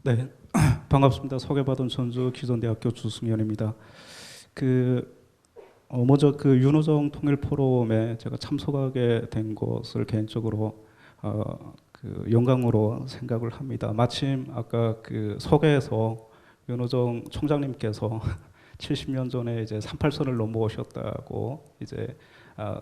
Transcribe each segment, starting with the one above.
네, 반갑습니다. 소개받은 전주 기존대학교 주승현입니다. 그 먼저 그 윤호정 통일 포럼에 제가 참석하게 된 것을 개인적으로 그 영광으로 생각을 합니다. 마침 아까 그 소개에서 윤호정 총장님께서 70년 전에 이제 38선을 넘어오셨다고 이제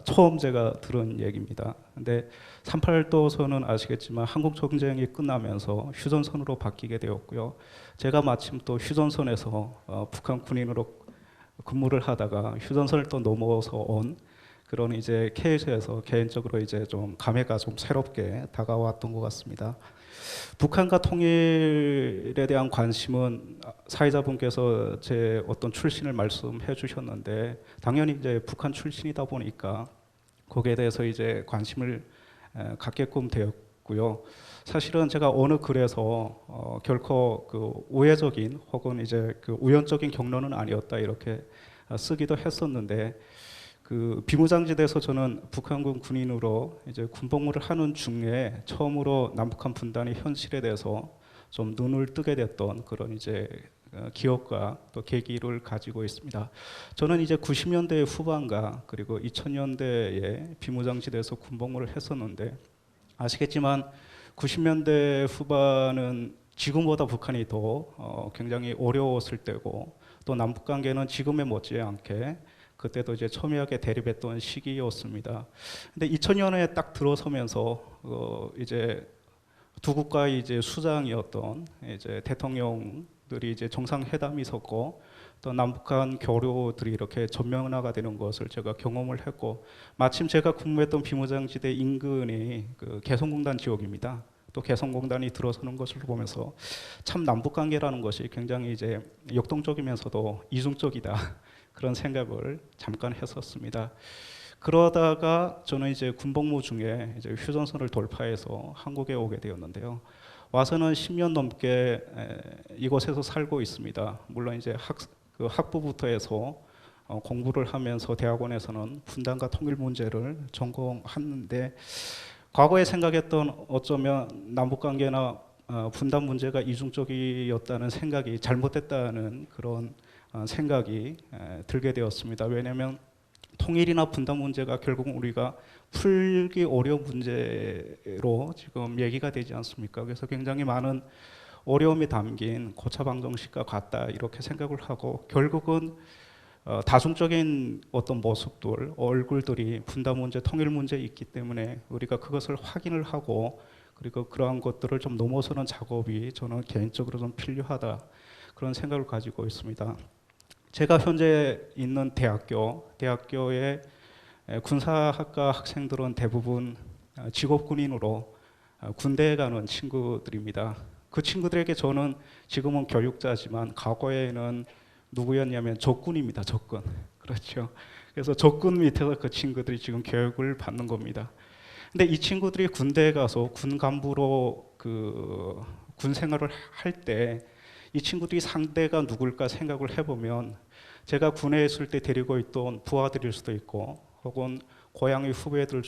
처음 제가 들은 얘기입니다. 근데 38도선은 아시겠지만 한국 전쟁이 끝나면서 휴전선으로 바뀌게 되었고요. 제가 마침 또 휴전선에서 북한 군인으로 근무를 하다가 휴전선을 또 넘어서 온 그런 이제 케이스에서 개인적으로 이제 좀 감회가 좀 새롭게 다가왔던 것 같습니다. 북한과 통일에 대한 관심은 사회자분께서 제 어떤 출신을 말씀해 주셨는데 당연히 이제 북한 출신이다 보니까 거기에 대해서 이제 관심을 갖게끔 되었고요. 사실은 제가 어느 글에서 결코 그 우회적인 혹은 이제 그 우연적인 경로는 아니었다 이렇게 쓰기도 했었는데 그 비무장지대에서 저는 북한군 군인으로 이제 군복무를 하는 중에 처음으로 남북한 분단의 현실에 대해서 좀 눈을 뜨게 됐던 그런 이제 기억과 또 계기를 가지고 있습니다. 저는 이제 90년대 후반과 그리고 2000년대에 비무장지대에서 군복무를 했었는데 아시겠지만 90년대 후반은 지금보다 북한이 더 굉장히 어려웠을 때고 또 남북 관계는 지금에 못지않게 그때도 이제 첨예하게 대립했던 시기였습니다. 근데 2000년에 딱 들어서면서 이제 두 국가의 이제 수장이었던 이제 대통령들이 이제 정상회담이 있었고 또 남북한 교류들이 이렇게 전면화가 되는 것을 제가 경험을 했고 마침 제가 근무했던 비무장지대 인근이 그 개성공단 지역입니다. 또 개성공단이 들어서는 것을 보면서 참 남북관계라는 것이 굉장히 이제 역동적이면서도 이중적이다 그런 생각을 잠깐 했었습니다. 그러다가 저는 이제 군복무 중에 이제 휴전선을 돌파해서 한국에 오게 되었는데요. 와서는 10년 넘게 이곳에서 살고 있습니다. 물론 이제 그 학부부터 해서 공부를 하면서 대학원에서는 분단과 통일 문제를 전공하는데 과거에 생각했던 어쩌면 남북관계나 분단 문제가 이중적이었다는 생각이 잘못됐다는 그런 생각이 들게 되었습니다. 왜냐하면 통일이나 분단 문제가 결국 우리가 풀기 어려운 문제로 지금 얘기가 되지 않습니까? 그래서 굉장히 많은 어려움이 담긴 고차 방정식과 같다 이렇게 생각을 하고 결국은 다중적인 어떤 모습들, 얼굴들이 분단 문제, 통일 문제에 있기 때문에 우리가 그것을 확인을 하고 그리고 그러한 것들을 좀 넘어서는 작업이 저는 개인적으로 좀 필요하다 그런 생각을 가지고 있습니다. 제가 현재 있는 대학교의 군사학과 학생들은 대부분 직업군인으로 군대에 가는 친구들입니다. 그 친구들에게 저는 지금은 교육자지만 과거에는 누구였냐면 적군입니다. 적군. 그렇죠. 그래서 적군 밑에서 그 친구들이 지금 교육을 받는 겁니다. 근데 이 친구들이 군대에 가서 군 간부로 그 군 생활을 할 때 이 친구들이 상대가 누굴까 생각을 해보면 제가 군에 있을 때 데리고 있던 부하들일 수도 있고 혹은 고향의 후배들일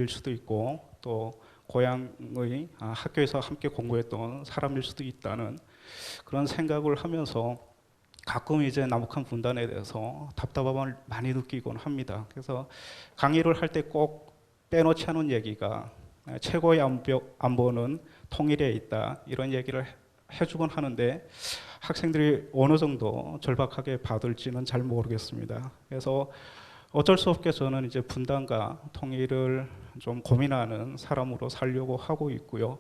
수도 있고 또 고향의 학교에서 함께 공부했던 사람일 수도 있다는 그런 생각을 하면서 가끔 이제 남북한 분단에 대해서 답답함을 많이 느끼곤 합니다. 그래서 강의를 할 때 꼭 빼놓지 않은 얘기가 최고의 안보는 통일에 있다 이런 얘기를 해주곤 하는데 학생들이 어느 정도 절박하게 받을지는 잘 모르겠습니다. 그래서 어쩔 수 없게 저는 이제 분단과 통일을 좀 고민하는 사람으로 살려고 하고 있고요.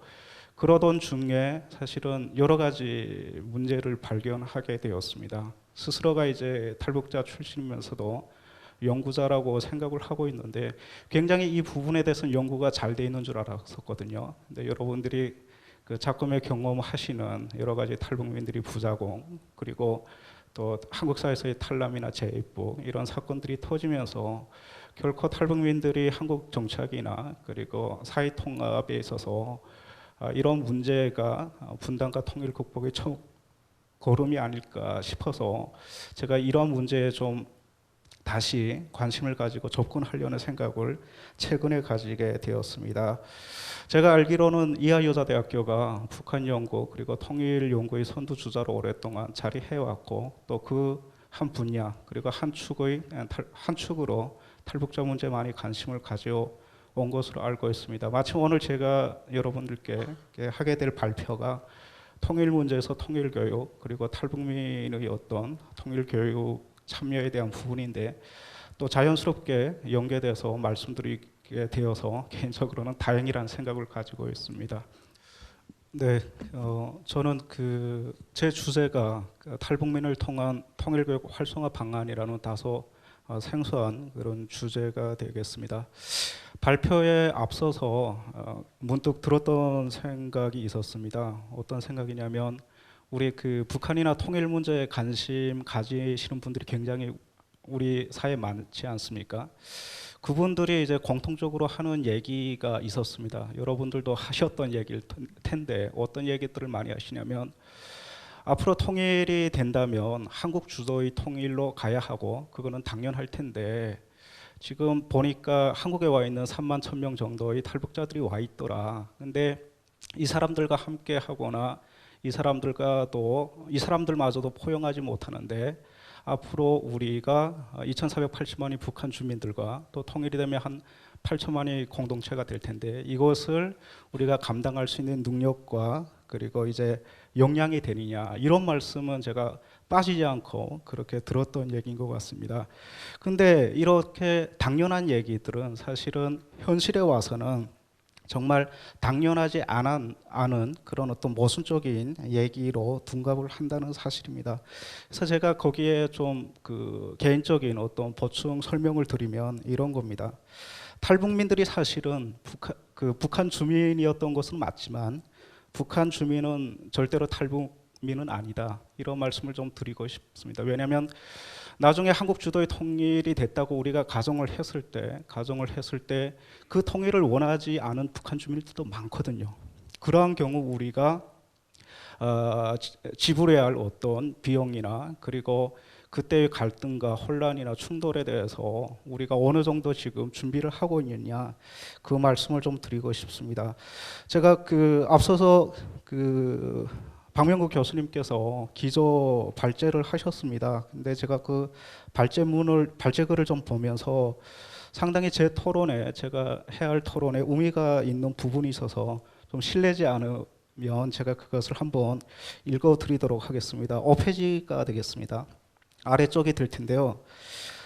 그러던 중에 사실은 여러 가지 문제를 발견하게 되었습니다. 스스로가 이제 탈북자 출신이면서도 연구자라고 생각을 하고 있는데 굉장히 이 부분에 대해서는 연구가 잘 돼 있는 줄 알았었거든요. 근데 여러분들이 그 작품에 경험하시는 여러 가지 탈북민들이 부작용 그리고 또 한국 사회에서의 탈남이나 재입국 이런 사건들이 터지면서 결코 탈북민들이 한국 정착이나 그리고 사회 통합에 있어서 이런 문제가 분단과 통일 극복의 첫 걸음이 아닐까 싶어서 제가 이런 문제에 좀 다시 관심을 가지고 접근하려는 생각을 최근에 가지게 되었습니다. 제가 알기로는 이하여자대학교가 북한 연구 그리고 통일 연구의 선두주자로 오랫동안 자리해왔고 또 그 한 분야 그리고 한 축으로 탈북자 문제에 많이 관심을 가져온 것으로 알고 있습니다. 마침 오늘 제가 여러분들께 하게 될 발표가 통일 문제에서 통일 교육 그리고 탈북민의 어떤 통일 교육 참여에 대한 부분인데 또 자연스럽게 연계돼서 말씀드리게 되어서 개인적으로는 다행이라는 생각을 가지고 있습니다. 네, 저는 제 주제가 탈북민을 통한 통일교육 활성화 방안이라는 다소 생소한 그런 주제가 되겠습니다. 발표에 앞서서 문득 들었던 생각이 있었습니다. 어떤 생각이냐면 우리 북한이나 통일 문제에 관심 가지시는 분들이 굉장히 우리 사회에 많지 않습니까? 그분들이 이제 공통적으로 하는 얘기가 있었습니다. 여러분들도 하셨던 얘기일 텐데 어떤 얘기들을 많이 하시냐면 앞으로 통일이 된다면 한국 주도의 통일로 가야 하고 그거는 당연할 텐데 지금 보니까 한국에 와 있는 3만 1,000명 정도의 탈북자들이 와 있더라. 근데 이 사람들과 함께 하거나 이 사람들마저도 포용하지 못하는데 앞으로 우리가 2,480만이 북한 주민들과 또 통일이 되면 한 8천만이 공동체가 될 텐데 이것을 우리가 감당할 수 있는 능력과 그리고 이제 역량이 되느냐 이런 말씀은 제가 빠지지 않고 그렇게 들었던 얘기인 것 같습니다. 근데 이렇게 당연한 얘기들은 사실은 현실에 와서는 정말 당연하지 않은 그런 어떤 모순적인 얘기로 둔갑을 한다는 사실입니다. 그래서 제가 거기에 좀 개인적인 어떤 보충 설명을 드리면 이런 겁니다. 탈북민들이 사실은 북한 주민이었던 것은 맞지만 북한 주민은 절대로 탈북민은 아니다. 이런 말씀을 좀 드리고 싶습니다. 왜냐하면 나중에 한국 주도의 통일이 됐다고 우리가 가정을 했을 때 그 통일을 원하지 않은 북한 주민들도 많거든요. 그러한 경우 우리가 지불해야 할 어떤 비용이나 그리고 그때의 갈등과 혼란이나 충돌에 대해서 우리가 어느 정도 지금 준비를 하고 있느냐 그 말씀을 좀 드리고 싶습니다. 제가 앞서서 박명국 교수님께서 기조 발제를 하셨습니다. 근데 제가 발제글을 좀 보면서 상당히 제가 해야 할 토론에 의미가 있는 부분이 있어서 좀 실례지 않으면 제가 그것을 한번 읽어드리도록 하겠습니다. 5페이지가 되겠습니다. 아래쪽이 될 텐데요.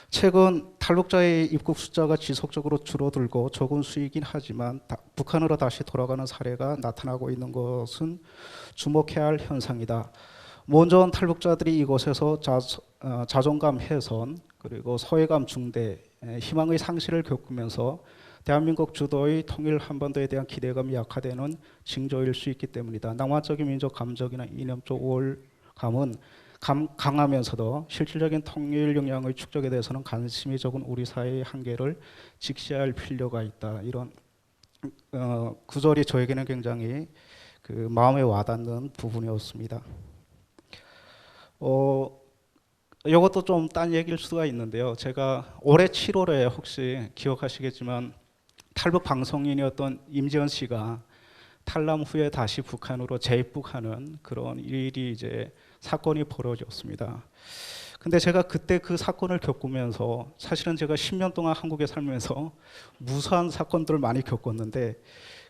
최근 탈북자의 입국 숫자가 지속적으로 줄어들고 적은 수이긴 하지만 북한으로 다시 돌아가는 사례가 나타나고 있는 것은 주목해야 할 현상이다. 먼저 온 탈북자들이 이곳에서 자존감 훼손 그리고 소외감 중대, 희망의 상실을 겪으면서 대한민국 주도의 통일 한반도에 대한 기대감이 약화되는 징조일 수 있기 때문이다. 낭만적인 민족 감정이나 이념적 우월감은 강하면서도 실질적인 통일 역량의 축적에 대해서는 관심이 적은 우리 사회의 한계를 직시할 필요가 있다. 이런 구절이 저에게는 굉장히 마음에 와닿는 부분이었습니다. 이것도 좀 딴 얘기일 수가 있는데요. 제가 올해 7월에 혹시 기억하시겠지만 탈북 방송인이었던 임지연 씨가 탈남 후에 다시 북한으로 재입국하는 그런 일이 이제 사건이 벌어졌습니다. 근데 제가 그때 그 사건을 겪으면서 사실은 제가 10년 동안 한국에 살면서 무수한 사건들을 많이 겪었는데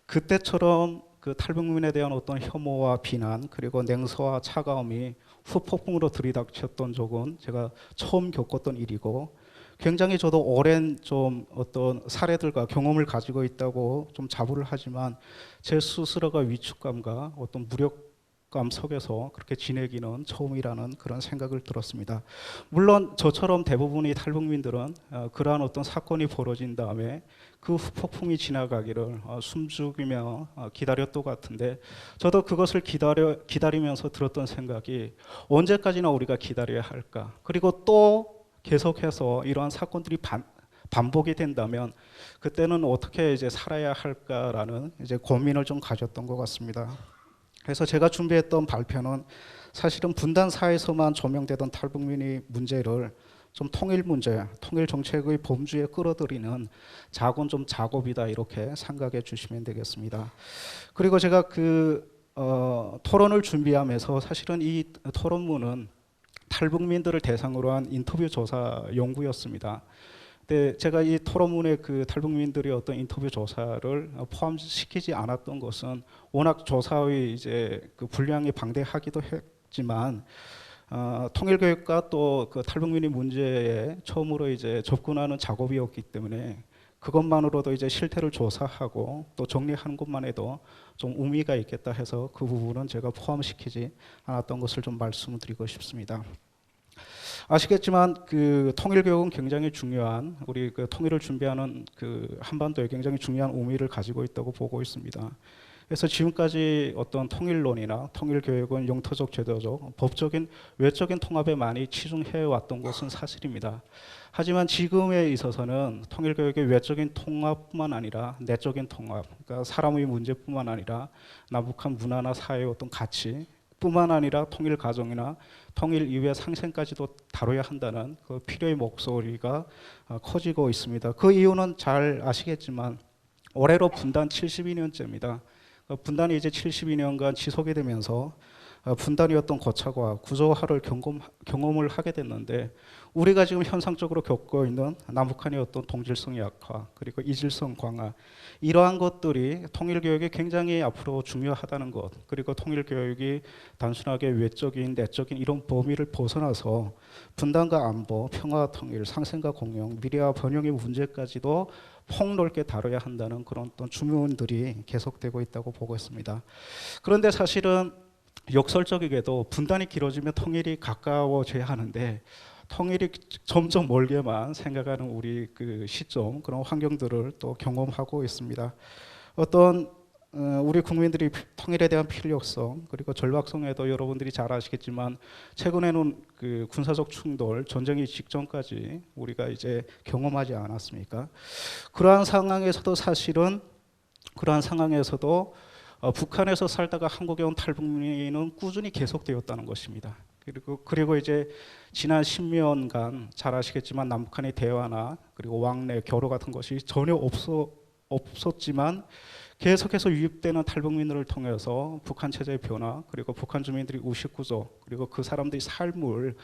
그때처럼 탈북민에 대한 어떤 혐오와 비난 그리고 냉소와 차가움이 후폭풍으로 들이닥쳤던 적은 제가 처음 겪었던 일이고 굉장히 저도 오랜 좀 어떤 사례들과 경험을 가지고 있다고 좀 자부를 하지만 제 스스로가 위축감과 어떤 무력감 속에서 그렇게 지내기는 처음이라는 그런 생각을 들었습니다. 물론 저처럼 대부분의 탈북민들은 그러한 어떤 사건이 벌어진 다음에 그 폭풍이 지나가기를 숨죽이며 기다렸던 것 같은데 저도 그것을 기다리면서 들었던 생각이 언제까지나 우리가 기다려야 할까? 그리고 또 계속해서 이러한 사건들이 반복이 된다면 그때는 어떻게 이제 살아야 할까라는 이제 고민을 좀 가졌던 것 같습니다. 그래서 제가 준비했던 발표는 사실은 분단 사회에서만 조명되던 탈북민의 문제를 좀 통일 문제, 통일 정책의 범주에 끌어들이는 작은 좀 작업이다 이렇게 생각해 주시면 되겠습니다. 그리고 제가 토론을 준비하면서 사실은 이 토론문은 탈북민들을 대상으로 한 인터뷰 조사 연구였습니다. 근데 제가 이 토론문에 그 탈북민들의 어떤 인터뷰 조사를 포함시키지 않았던 것은 워낙 조사의 이제 그 분량이 방대하기도 했지만 통일교육과 또 그 탈북민의 문제에 처음으로 이제 접근하는 작업이었기 때문에 그것만으로도 이제 실태를 조사하고 또 정리하는 것만 해도 좀 의미가 있겠다 해서 그 부분은 제가 포함시키지 않았던 것을 좀 말씀드리고 싶습니다. 아시겠지만 그 통일교육은 굉장히 중요한 우리 그 통일을 준비하는 그 한반도에 굉장히 중요한 의미를 가지고 있다고 보고 있습니다. 그래서 지금까지 어떤 통일론이나 통일교육은 영토적, 제도적, 법적인, 외적인 통합에 많이 치중해 왔던 것은 사실입니다. 하지만 지금에 있어서는 통일교육의 외적인 통합뿐만 아니라 내적인 통합, 그러니까 사람의 문제뿐만 아니라 남북한 문화나 사회의 어떤 가치 뿐만 아니라 통일 가정이나 통일 이후의 상생까지도 다뤄야 한다는 그 필요의 목소리가 커지고 있습니다. 그 이유는 잘 아시겠지만 올해로 분단 72년째입니다. 분단이 이제 72년간 지속이 되면서 분단이 어떤 거차고 구조화를 경험을 하게 됐는데 우리가 지금 현상적으로 겪고 있는 남북한의 어떤 동질성 약화 그리고 이질성 강화 이러한 것들이 통일교육이 굉장히 앞으로 중요하다는 것 그리고 통일교육이 단순하게 외적인 내적인 이런 범위를 벗어나서 분단과 안보, 평화, 통일, 상생과 공영, 미래와 번영의 문제까지도 폭넓게 다뤄야 한다는 그런 어떤 주문들이 계속되고 있다고 보고 있습니다. 그런데 사실은 역설적이게도 분단이 길어지면 통일이 가까워져야 하는데 통일이 점점 멀게만 생각하는 우리 그 시점 그런 환경들을 또 경험하고 있습니다. 어떤 우리 국민들이 통일에 대한 필요성 그리고 절박성에도 여러분들이 잘 아시겠지만 최근에는 그 군사적 충돌 전쟁이 직전까지 우리가 이제 경험하지 않았습니까? 그러한 상황에서도 사실은 북한에서 살다가 한국에 온 탈북민은 꾸준히 계속되었다는 것입니다. 그리고 이제 지난 10년간 잘 아시겠지만 남북한의 대화나 그리고 왕래 교류 같은 것이 전혀 없었지만 계속해서 유입되는 탈북민들을 통해서 북한 체제의 변화 그리고 북한 주민들이 의식구조 그리고 그 사람들의 삶을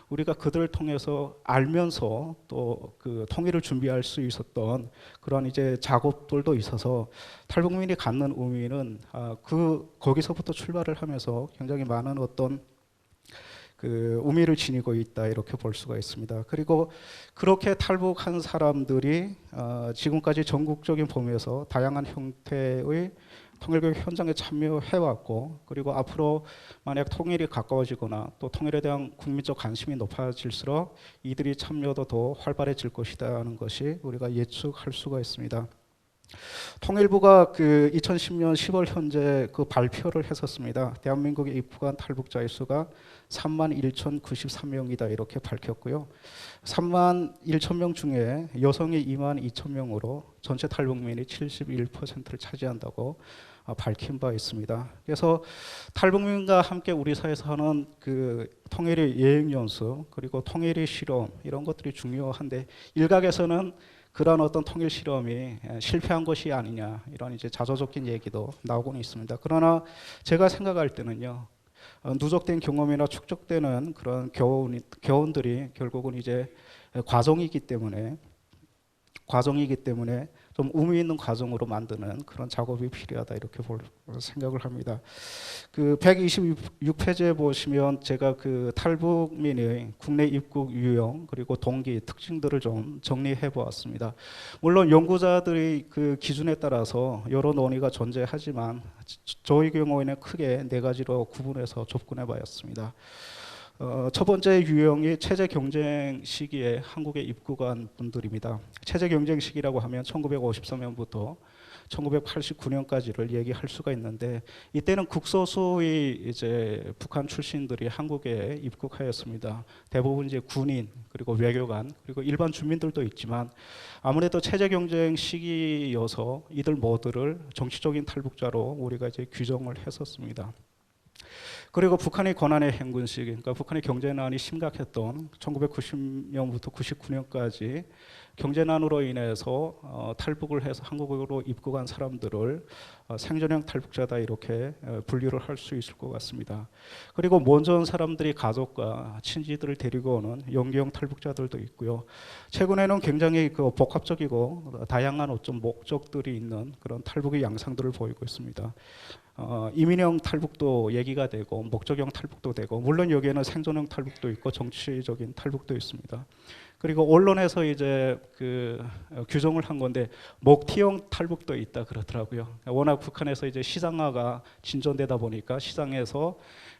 우리가 그들을 통해서 알면서 또 그 통일을 준비할 수 있었던 그런 이제 작업들도 있어서 탈북민이 갖는 의미는 거기서부터 출발을 하면서 굉장히 많은 어떤 그 의미를 지니고 있다 이렇게 볼 수가 있습니다. 그리고 그렇게 탈북한 사람들이 지금까지 전국적인 범위에서 다양한 형태의 통일교육 현장에 참여해왔고 그리고 앞으로 만약 통일이 가까워지거나 또 통일에 대한 국민적 관심이 높아질수록 이들이 참여도 더 활발해질 것이라는 것이 우리가 예측할 수가 있습니다. 통일부가 그 2010년 10월 현재 그 발표를 했었습니다. 대한민국에 입국한 탈북자의 수가 31,093명이다 이렇게 밝혔고요. 31,000명 중에 여성이 22,000명으로 전체 탈북민이 71%를 차지한다고 밝힌 바 있습니다. 그래서 탈북민과 함께 우리 사회에서 하는 그 통일의 예행 연수 그리고 통일의 실험 이런 것들이 중요한데 일각에서는 그런 어떤 통일 실험이 실패한 것이 아니냐 이런 이제 자조적인 얘기도 나오고는 있습니다. 그러나 제가 생각할 때는요 누적된 경험이나 축적되는 그런 교훈들이 결국은 이제 과정이기 때문에 좀 의미 있는 과정으로 만드는 그런 작업이 필요하다 이렇게 생각을 합니다. 그 126페이지에 보시면 제가 그 탈북민의 국내 입국 유형 그리고 동기 특징들을 좀 정리해 보았습니다. 물론 연구자들의 그 기준에 따라서 여러 논의가 존재하지만 저희 경우에는 크게 네 가지로 구분해서 접근해 봤습니다. 첫 번째 유형이 체제 경쟁 시기에 한국에 입국한 분들입니다. 체제 경쟁 시기라고 하면 1953년부터 1989년까지를 얘기할 수가 있는데 이때는 극소수의 이제 북한 출신들이 한국에 입국하였습니다. 대부분 이제 군인 그리고 외교관 그리고 일반 주민들도 있지만 아무래도 체제 경쟁 시기여서 이들 모두를 정치적인 탈북자로 우리가 이제 규정을 했었습니다. 그리고 북한의 권한의 행군 시기, 그러니까 북한의 경제난이 심각했던 1990년부터 99년까지 경제난으로 인해서 탈북을 해서 한국으로 입국한 사람들을 생존형 탈북자다 이렇게 분류를 할 수 있을 것 같습니다. 그리고 먼저 온 사람들이 가족과 친지들을 데리고 오는 연기형 탈북자들도 있고요. 최근에는 굉장히 그 복합적이고 다양한 어떤 목적들이 있는 그런 탈북의 양상들을 보이고 있습니다. 이민형 탈북도 얘기가 되고 목적형 탈북도 되고, 물론 여기에는 생존형 탈북도 있고 정치적인 탈북도 있습니다. 그리고 언론에서 이제 그 규정을 한 건데 먹튀형 탈북도 있다 그러더라고요. 워낙 북한에서 이제 시장화가 진전되다 보니까 시장에서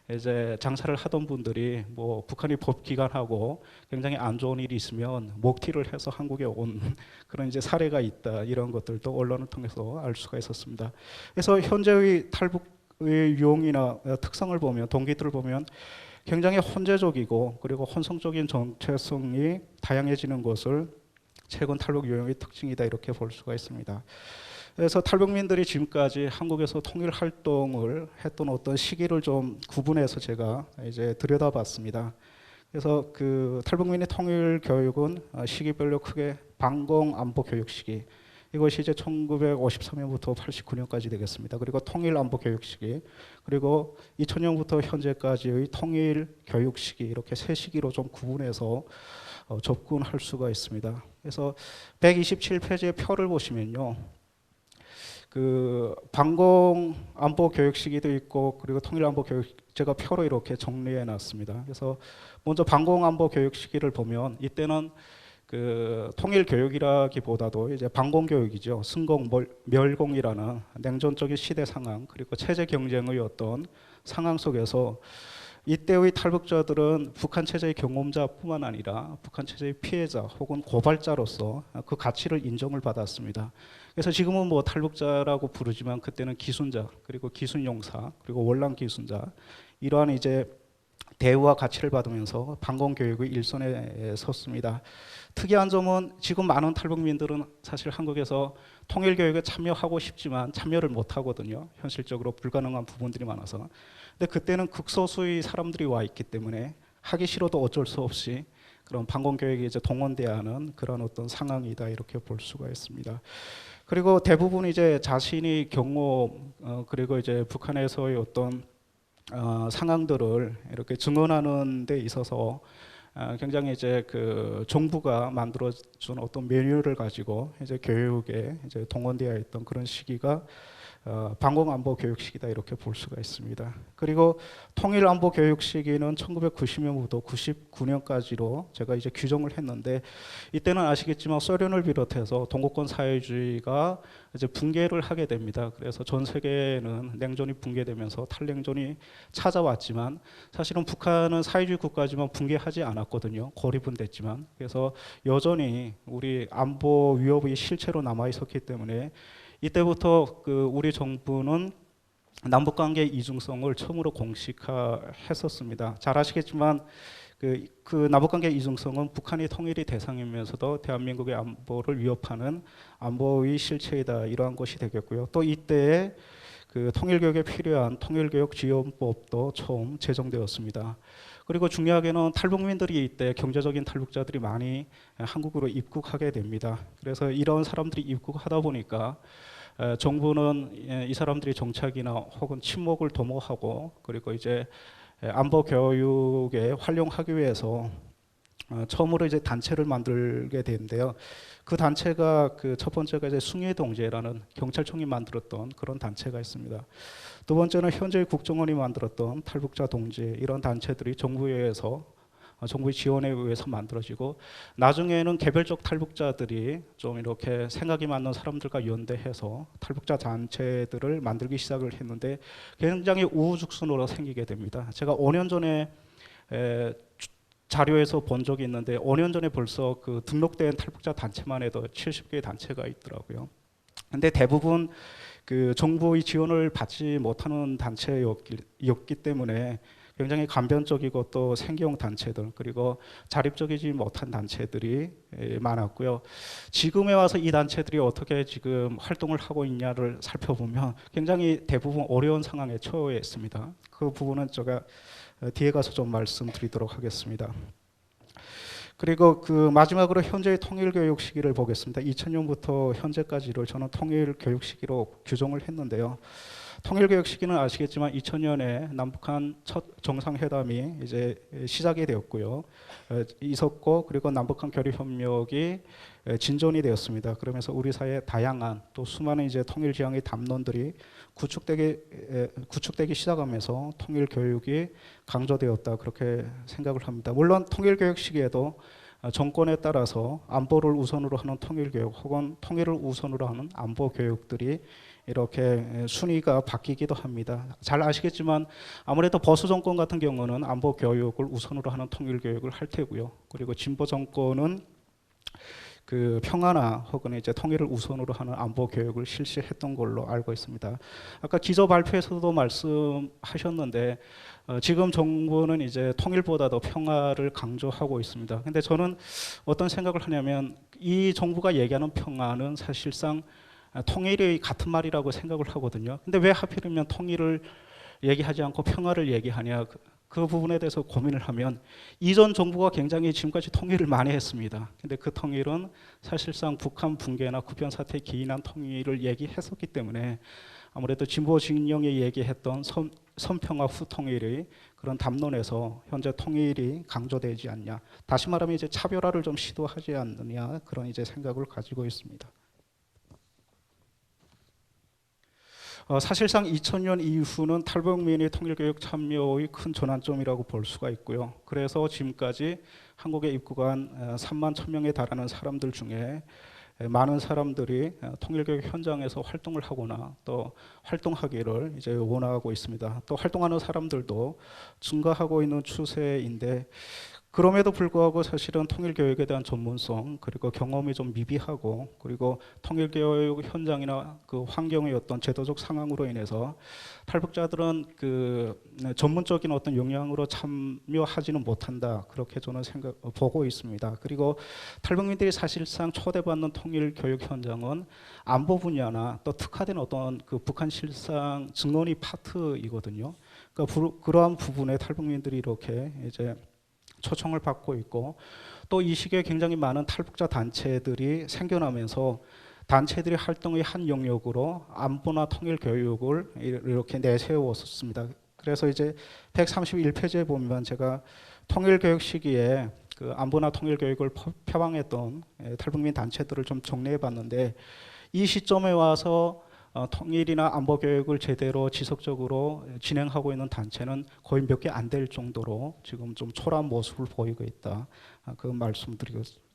이제 장사를 하던 분들이 뭐 북한이 법 기관하고 굉장히 안 좋은 일이 있으면 먹튀를 해서 한국에 온 그런 이제 사례가 있다, 이런 것들도 언론을 통해서 알 수가 있었습니다. 그래서 현재의 탈북의 유형이나 특성을 보면, 동기들을 보면 굉장히 혼재적이고 그리고 혼성적인 정체성이 다양해지는 것을 최근 탈북 유형의 특징이다 이렇게 볼 수가 있습니다. 그래서 탈북민들이 지금까지 한국에서 통일 활동을 했던 어떤 시기를 좀 구분해서 제가 이제 들여다봤습니다. 그래서 그 탈북민의 통일 교육은 시기별로 크게 방공 안보 교육 시기, 이것이 이제 1953년부터 89년까지 되겠습니다. 그리고 통일 안보 교육 시기, 그리고 2000년부터 현재까지의 통일 교육 시기, 이렇게 세 시기로 좀 구분해서 접근할 수가 있습니다. 그래서 127페이지의 표를 보시면요, 그 방공 안보 교육 시기도 있고 그리고 통일 안보 교육, 제가 표로 이렇게 정리해 놨습니다. 그래서 먼저 방공 안보 교육 시기를 보면 이때는 그 통일 교육이라기보다도 이제 방공 교육이죠. 승공, 멸공이라는 냉전적인 시대 상황, 그리고 체제 경쟁의 어떤 상황 속에서 이때의 탈북자들은 북한 체제의 경험자뿐만 아니라 북한 체제의 피해자 혹은 고발자로서 그 가치를 인정을 받았습니다. 그래서 지금은 뭐 탈북자라고 부르지만 그때는 기순자, 그리고 기순용사, 그리고 월남 기순자, 이러한 이제 대우와 가치를 받으면서 방공 교육의 일선에 섰습니다. 특이한 점은 지금 많은 탈북민들은 사실 한국에서 통일 교육에 참여하고 싶지만 참여를 못 하거든요. 현실적으로 불가능한 부분들이 많아서. 근데 그때는 극소수의 사람들이 와 있기 때문에 하기 싫어도 어쩔 수 없이 그런 방공 교육에 이제 동원돼야 하는 그런 어떤 상황이다 이렇게 볼 수가 있습니다. 그리고 대부분 이제 자신이 경험, 그리고 이제 북한에서의 어떤 상황들을 이렇게 증언하는 데 있어서 굉장히 이제 그 정부가 만들어준 어떤 매뉴얼을 가지고 이제 교육에 이제 동원되어 있던 그런 시기가 방공안보 교육 시기다 이렇게 볼 수가 있습니다. 그리고 통일안보 교육 시기는 1990년부터 99년까지로 제가 이제 규정을 했는데, 이때는 아시겠지만 소련을 비롯해서 동구권 사회주의가 이제 붕괴를 하게 됩니다. 그래서 전 세계는 냉전이 붕괴되면서 탈냉전이 찾아왔지만 사실은 북한은 사회주의 국가지만 붕괴하지 않았거든요. 고리분됐지만. 그래서 여전히 우리 안보 위협이 실체로 남아 있었기 때문에 이때부터 그 우리 정부는 남북관계 이중성을 처음으로 공식화했었습니다. 잘 아시겠지만 그 남북관계 이중성은 북한이 통일이 대상이면서도 대한민국의 안보를 위협하는 안보의 실체이다, 이러한 것이 되겠고요. 또 이때에 그 통일교육에 필요한 통일교육 지원법도 처음 제정되었습니다. 그리고 중요하게는 탈북민들이 이때 경제적인 탈북자들이 많이 한국으로 입국하게 됩니다. 그래서 이런 사람들이 입국하다 보니까 정부는 이 사람들이 정착이나 혹은 친목을 도모하고 그리고 이제 안보 교육에 활용하기 위해서 처음으로 이제 단체를 만들게 되는데요. 그 단체가 그 첫 번째가 이제 숭례동제라는 경찰청이 만들었던 그런 단체가 있습니다. 두 번째는 현재 국정원이 만들었던 탈북자 동제, 이런 단체들이 정부에 의해서 정부의 지원에 의해서 만들어지고, 나중에는 개별적 탈북자들이 좀 이렇게 생각이 맞는 사람들과 연대해서 탈북자 단체들을 만들기 시작을 했는데 굉장히 우후죽순으로 생기게 됩니다. 제가 5년 전에 자료에서 본 적이 있는데 5년 전에 벌써 그 등록된 탈북자 단체만 해도 70개의 단체가 있더라고요. 근데 대부분 그 정부의 지원을 받지 못하는 단체였기 때문에 굉장히 간변적이고 또 생계형 단체들 그리고 자립적이지 못한 단체들이 많았고요. 지금에 와서 이 단체들이 어떻게 지금 활동을 하고 있냐를 살펴보면 굉장히 대부분 어려운 상황에 처해 있습니다. 그 부분은 제가 뒤에 가서 좀 말씀드리도록 하겠습니다. 그리고 그 마지막으로 현재의 통일 교육 시기를 보겠습니다. 2000년부터 현재까지를 저는 통일 교육 시기로 규정을 했는데요. 통일 교육 시기는 아시겠지만 2000년에 남북한 첫 정상회담이 이제 시작이 되었고요. 있었고 그리고 남북한 교류 협력이 진전이 되었습니다. 그러면서 우리 사회의 다양한 또 수많은 이제 통일 지향의 담론들이 구축되기 시작하면서 통일 교육이 강조되었다 그렇게 생각을 합니다. 물론 통일 교육 시기에도 정권에 따라서 안보를 우선으로 하는 통일 교육 혹은 통일을 우선으로 하는 안보 교육들이 이렇게 순위가 바뀌기도 합니다. 잘 아시겠지만 아무래도 보수 정권 같은 경우는 안보 교육을 우선으로 하는 통일 교육을 할 테고요. 그리고 진보 정권은 그 평화나 혹은 이제 통일을 우선으로 하는 안보 교육을 실시했던 걸로 알고 있습니다. 아까 기조 발표에서도 말씀하셨는데 지금 정부는 이제 통일보다도 평화를 강조하고 있습니다. 근데 저는 어떤 생각을 하냐면 이 정부가 얘기하는 평화는 사실상 통일이 같은 말이라고 생각을 하거든요. 근데 왜 하필이면 통일을 얘기하지 않고 평화를 얘기하냐? 그 부분에 대해서 고민을 하면 이전 정부가 굉장히 지금까지 통일을 많이 했습니다. 근데 그 통일은 사실상 북한 붕괴나 구편 사태에 기인한 통일을 얘기했었기 때문에 아무래도 진보 진영이 얘기했던 선평화 후 통일의 그런 담론에서 현재 통일이 강조되지 않냐. 다시 말하면 이제 차별화를 좀 시도하지 않느냐 그런 이제 생각을 가지고 있습니다. 사실상 2000년 이후는 탈북민의 통일교육 참여의 큰 전환점이라고 볼 수가 있고요. 그래서 지금까지 한국에 입국한 3만 1000명에 달하는 사람들 중에 많은 사람들이 통일교육 현장에서 활동을 하거나 또 활동하기를 이제 원하고 있습니다. 또 활동하는 사람들도 증가하고 있는 추세인데 그럼에도 불구하고 사실은 통일교육에 대한 전문성 그리고 경험이 좀 미비하고 그리고 통일교육 현장이나 그 환경의 어떤 제도적 상황으로 인해서 탈북자들은 그 전문적인 어떤 역량으로 참여하지는 못한다 그렇게 저는 보고 있습니다. 그리고 탈북민들이 사실상 초대받는 통일교육 현장은 안보 분야나 또 특화된 어떤 그 북한 실상 증언의 파트이거든요. 그러니까 그러한 부분에 탈북민들이 이렇게 이제 초청을 받고 있고 또 이 시기에 굉장히 많은 탈북자 단체들이 생겨나면서 단체들이 활동의 한 영역으로 안보나 통일 교육을 이렇게 내세웠습니다. 그래서 이제 131페이지에 보면 제가 통일 교육 시기에 그 안보나 통일 교육을 표방했던 탈북민 단체들을 좀 정리해 봤는데 이 시점에 와서 통일이나 안보 교육을 제대로 지속적으로 진행하고 있는 단체는 거의 몇 개 안 될 정도로 지금 좀 초라한 모습을 보이고 있다. 그 말씀드리겠습니다.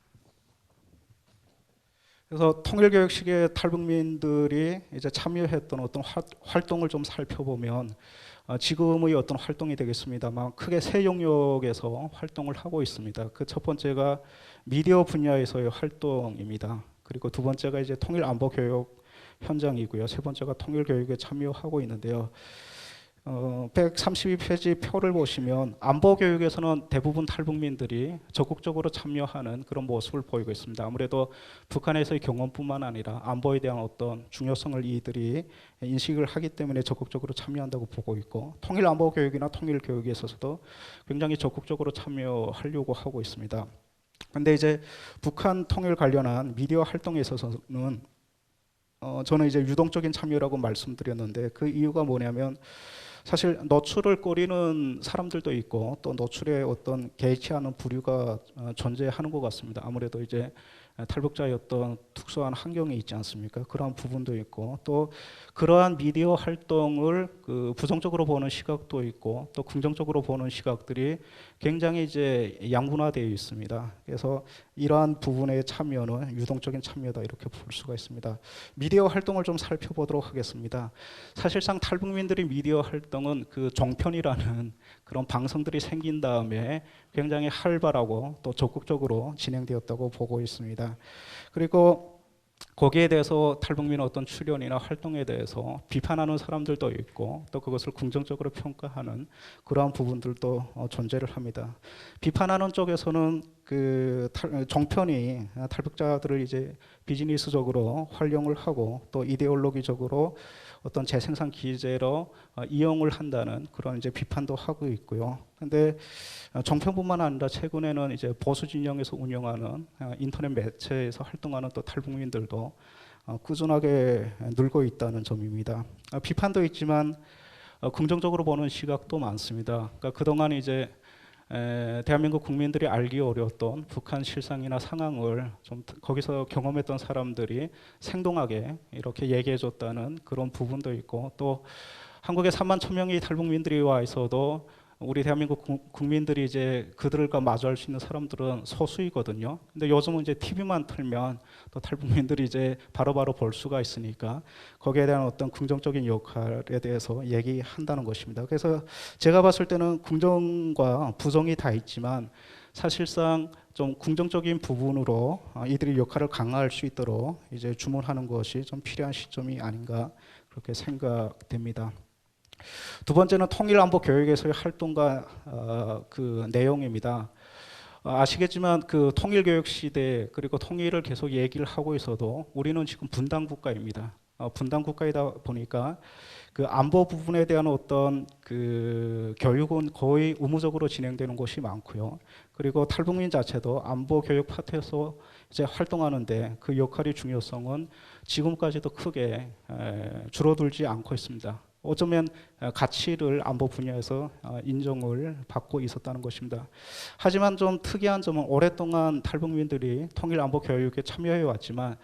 그래서 통일교육 시기에 탈북민들이 이제 참여했던 어떤 활동을 좀 살펴보면 지금의 어떤 활동이 되겠습니다만 크게 세 영역에서 활동을 하고 있습니다. 그 첫 번째가 미디어 분야에서의 활동입니다. 그리고 두 번째가 이제 통일 안보 교육 현장이고요. 세 번째가 통일 교육에 참여하고 있는데요. 132페이지 표를 보시면 안보 교육에서는 대부분 탈북민들이 적극적으로 참여하는 그런 모습을 보이고 있습니다. 아무래도 북한에서의 경험뿐만 아니라 안보에 대한 어떤 중요성을 이들이 인식을 하기 때문에 적극적으로 참여한다고 보고 있고 통일 안보 교육이나 통일 교육에 있어서도 굉장히 적극적으로 참여하려고 하고 있습니다. 그런데 이제 북한 통일 관련한 미디어 활동에 있어서는 저는 이제 유동적인 참여라고 말씀드렸는데 그 이유가 뭐냐면 사실 노출을 꺼리는 사람들도 있고 또 노출에 어떤 개의치 않은 부류가 존재하는 것 같습니다. 아무래도 이제 탈북자의 어떤 특수한 환경이 있지 않습니까? 그러한 부분도 있고 또 그러한 미디어 활동을 그 부정적으로 보는 시각도 있고 또 긍정적으로 보는 시각들이 굉장히 이제 양분화되어 있습니다. 그래서 이러한 부분의 참여는 유동적인 참여다 이렇게 볼 수가 있습니다. 미디어 활동을 좀 살펴보도록 하겠습니다. 사실상 탈북민들의 미디어 활동은 그 종편이라는 그런 방송들이 생긴 다음에 굉장히 활발하고 또 적극적으로 진행되었다고 보고 있습니다. 그리고 거기에 대해서 탈북민의 어떤 출연이나 활동에 대해서 비판하는 사람들도 있고 또 그것을 긍정적으로 평가하는 그러한 부분들도 존재를 합니다. 비판하는 쪽에서는 그 정편이 탈북자들을 이제 비즈니스적으로 활용을 하고 또 이데올로기적으로 어떤 재생산 기제로 이용을 한다는 그런 이제 비판도 하고 있고요. 근데 정편뿐만 아니라 최근에는 이제 보수 진영에서 운영하는 인터넷 매체에서 활동하는 또 탈북민들도 꾸준하게 늘고 있다는 점입니다. 비판도 있지만 긍정적으로 보는 시각도 많습니다. 그러니까 그동안 이제 대한민국 국민들이 알기 어려웠던 북한 실상이나 상황을 좀 거기서 경험했던 사람들이 생동하게 이렇게 얘기해줬다는 그런 부분도 있고 또 한국에 3만 1,000명의 탈북민들이 와 있어도 우리 대한민국 국민들이 이제 그들과 마주할 수 있는 사람들은 소수이거든요. 근데 요즘은 이제 TV만 틀면 또 탈북민들이 이제 바로바로 볼 수가 있으니까 거기에 대한 어떤 긍정적인 역할에 대해서 얘기한다는 것입니다. 그래서 제가 봤을 때는 긍정과 부정이 다 있지만 사실상 좀 긍정적인 부분으로 이들이 역할을 강화할 수 있도록 이제 주문하는 것이 좀 필요한 시점이 아닌가 그렇게 생각됩니다. 두 번째는 통일안보 교육에서의 활동과 그 내용입니다. 아시겠지만 그 통일교육 시대 그리고 통일을 계속 얘기를 하고 있어도 우리는 지금 분단 국가입니다. 분단 국가이다 보니까 그 안보 부분에 대한 어떤 그 교육은 거의 의무적으로 진행되는 곳이 많고요. 그리고 탈북민 자체도 안보 교육 파트에서 이제 활동하는데 그 역할의 중요성은 지금까지도 크게 줄어들지 않고 있습니다. 어쩌면 가치를 안보 분야에서 인정을 받고 있었다는 것입니다. 하지만 좀 특이한 점은 오랫동안 탈북민들이 통일 안보 교육에 참여해 왔지만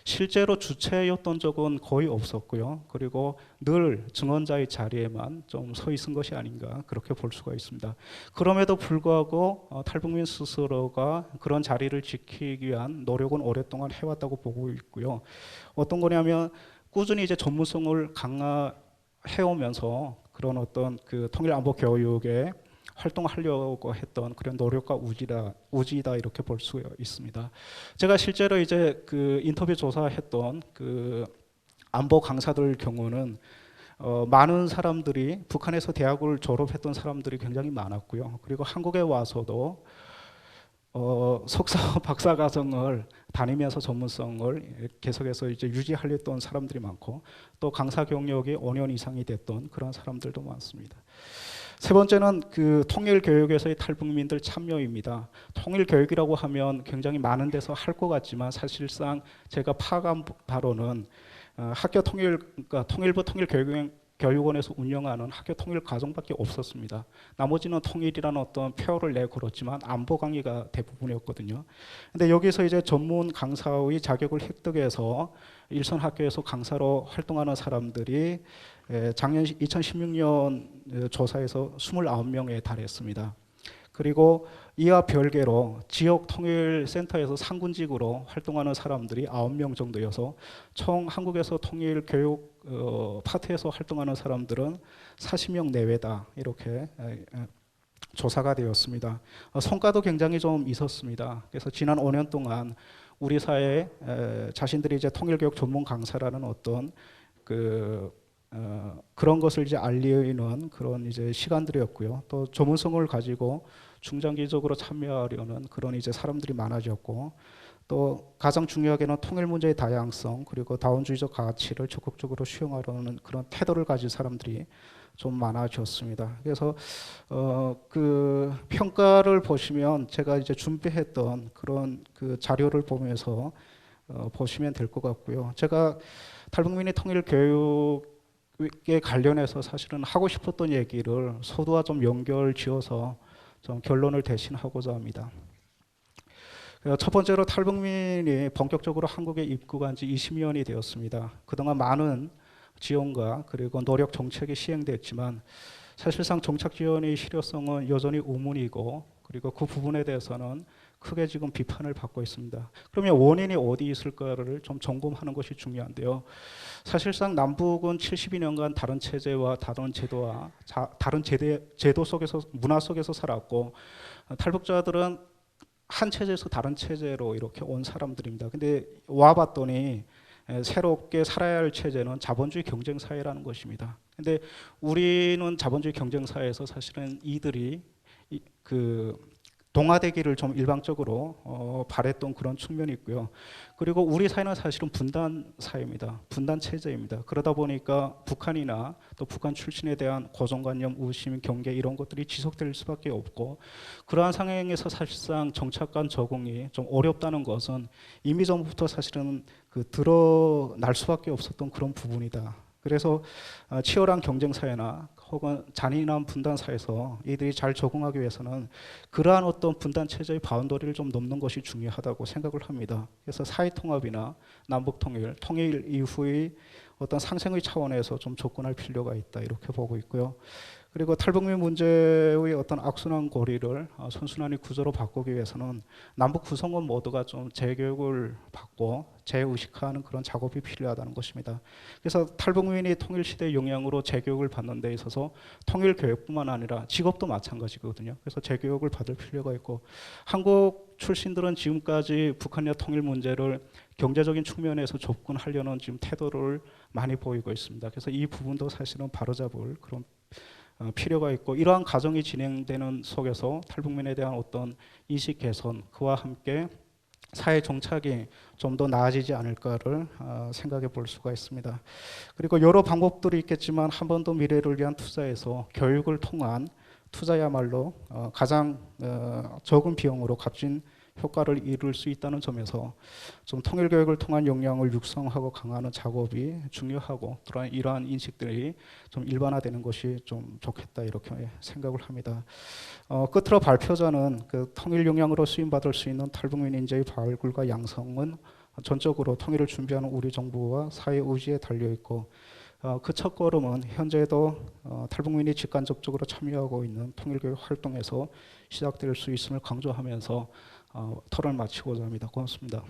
실제로 주체였던 적은 거의 없었고요. 그리고 늘 증언자의 자리에만 좀 서 있은 것이 아닌가 그렇게 볼 수가 있습니다. 그럼에도 불구하고 탈북민 스스로가 그런 자리를 지키기 위한 노력은 오랫동안 해왔다고 보고 있고요. 어떤 거냐면 꾸준히 이제 전문성을 해오면서 그런 어떤 그 통일안보 교육에 활동하려고 했던 그런 노력과 우지다 이렇게 볼 수 있습니다. 제가 실제로 이제 그 인터뷰 조사했던 그 안보 강사들 경우는 많은 사람들이 북한에서 대학을 졸업했던 사람들이 굉장히 많았고요. 그리고 한국에 와서도 석사, 박사 과정을 다니면서 전문성을 계속해서 이제 유지하려던 사람들이 많고 또 강사 경력이 5년 이상이 됐던 그런 사람들도 많습니다. 세 번째는 그 통일 교육에서의 탈북민들 참여입니다. 통일 교육이라고 하면 굉장히 많은 데서 할 것 같지만 사실상 제가 파악한 바로는 학교 통일, 그러니까 통일부 통일교육원에서 운영하는 학교 통일 과정밖에 없었습니다. 나머지는 통일이라는 어떤 표어를 내걸었지만 안보 강의가 대부분이었거든요. 근데 여기서 이제 전문 강사의 자격을 획득해서 일선 학교에서 강사로 활동하는 사람들이 작년 2016년 조사에서 29명에 달했습니다. 그리고 이와 별개로 지역 통일센터에서 상군직으로 활동하는 사람들이 9명 정도여서 총 한국에서 통일 교육 파트에서 활동하는 사람들은 40명 내외다 이렇게 조사가 되었습니다. 성과도 굉장히 좀 있었습니다. 그래서 지난 5년 동안 우리 사회에 자신들이 이제 통일교육 전문 강사라는 어떤 그런 것을 이제 알리는 그런 이제 시간들이었고요. 또 전문성을 가지고 중장기적으로 참여하려는 그런 이제 사람들이 많아졌고, 또 가장 중요하게는 통일 문제의 다양성 그리고 다원주의적 가치를 적극적으로 수용하려는 그런 태도를 가진 사람들이 좀 많아졌습니다. 그래서 그 평가를 보시면 제가 이제 준비했던 그런 그 자료를 보면서 보시면 될 것 같고요. 제가 탈북민의 통일 교육에 관련해서 사실은 하고 싶었던 얘기를 서두와 좀 연결 지어서 좀 결론을 대신하고자 합니다. 첫 번째로 탈북민이 본격적으로 한국에 입국한 지 20년이 되었습니다. 그동안 많은 지원과 그리고 노력 정책이 시행됐지만 사실상 정책 지원의 실효성은 여전히 의문이고, 그리고 그 부분에 대해서는 크게 지금 비판을 받고 있습니다. 그러면 원인이 어디 있을까를 좀 점검하는 것이 중요한데요. 사실상 남북은 72년간 다른 체제와 다른 제도와 다른 제도 속에서 문화 속에서 살았고, 탈북자들은 한 체제에서 다른 체제로 이렇게 온 사람들입니다. 근데 와봤더니 새롭게 살아야 할 체제는 자본주의 경쟁 사회라는 것입니다. 근데 우리는 자본주의 경쟁 사회에서 사실은 이들이 그 동화되기를 좀 일방적으로 바랬던 그런 측면이 있고요. 그리고 우리 사회는 사실은 분단 사회입니다. 분단 체제입니다. 그러다 보니까 북한이나 또 북한 출신에 대한 고정관념, 의심, 경계 이런 것들이 지속될 수밖에 없고, 그러한 상황에서 사실상 정착관 적응이 좀 어렵다는 것은 이미 전부터 사실은 그 드러날 수밖에 없었던 그런 부분이다. 그래서 치열한 경쟁 사회나 혹은 잔인한 분단 사회에서 이들이 잘 적응하기 위해서는 그러한 어떤 분단 체제의 바운더리를 좀 넘는 것이 중요하다고 생각을 합니다. 그래서 사회 통합이나 남북 통일, 통일 이후의 어떤 상생의 차원에서 좀 접근할 필요가 있다 이렇게 보고 있고요. 그리고 탈북민 문제의 어떤 악순환 고리를 선순환의 구조로 바꾸기 위해서는 남북 구성원 모두가 좀 재교육을 받고 재의식화하는 그런 작업이 필요하다는 것입니다. 그래서 탈북민이 통일시대의 영향으로 재교육을 받는 데 있어서 통일교육뿐만 아니라 직업도 마찬가지거든요. 그래서 재교육을 받을 필요가 있고, 한국 출신들은 지금까지 북한과 통일 문제를 경제적인 측면에서 접근하려는 지금 태도를 많이 보이고 있습니다. 그래서 이 부분도 사실은 바로잡을 그런 필요가 있고, 이러한 과정이 진행되는 속에서 탈북민에 대한 어떤 인식 개선, 그와 함께 사회 정착이 좀 더 나아지지 않을까를 생각해 볼 수가 있습니다. 그리고 여러 방법들이 있겠지만 한 번 더 미래를 위한 투자에서 교육을 통한 투자야말로 가장 적은 비용으로 값진 효과를 이룰 수 있다는 점에서 좀 통일교육을 통한 역량을 육성하고 강화하는 작업이 중요하고, 이러한 인식들이 좀 일반화되는 것이 좀 좋겠다 이렇게 생각을 합니다. 끝으로 발표자는 그 통일 역량으로 쓰임받을 수 있는 탈북민 인재의 발굴과 양성은 전적으로 통일을 준비하는 우리 정부와 사회 의지에 달려있고, 그 첫걸음은 현재도 탈북민이 직간접적으로 참여하고 있는 통일교육 활동에서 시작될 수 있음을 강조하면서 토론을 마치고자 합니다. 고맙습니다.